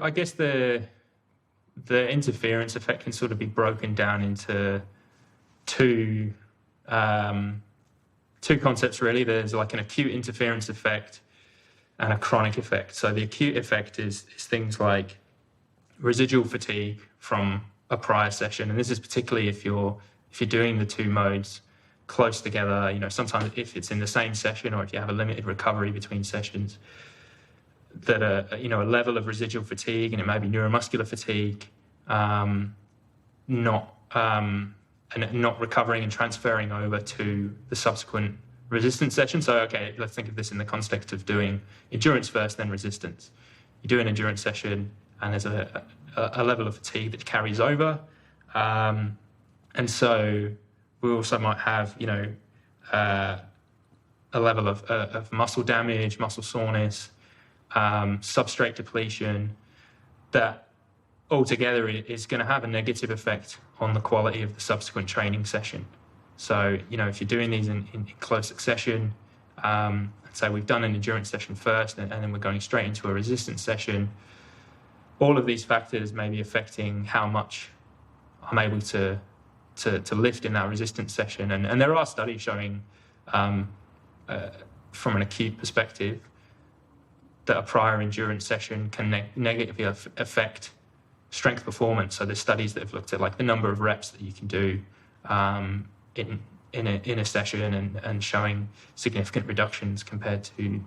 I guess the interference effect can sort of be broken down into two concepts, really. There's like an acute interference effect and a chronic effect. So the acute effect is things like residual fatigue from a prior session, and this is particularly if you're doing the two modes close together. Sometimes if it's in the same session, or if you have a limited recovery between sessions, that a level of residual fatigue, and it may be neuromuscular fatigue, not recovering and transferring over to the subsequent resistance session. So, okay, let's think of this in the context of doing endurance first, then resistance. You do an endurance session, and there's a level of fatigue that carries over, and so we also might have, a level of muscle damage, muscle soreness, substrate depletion, that altogether is going to have a negative effect on the quality of the subsequent training session. So, if you're doing these in close succession, say we've done an endurance session first, and then we're going straight into a resistance session, all of these factors may be affecting how much I'm able to lift in that resistance session. And there are studies showing, from an acute perspective, that a prior endurance session can negatively affect strength performance. So there's studies that have looked at like the number of reps that you can do in a session, and showing significant reductions compared to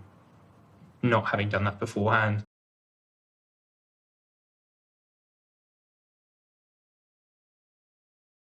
not having done that beforehand.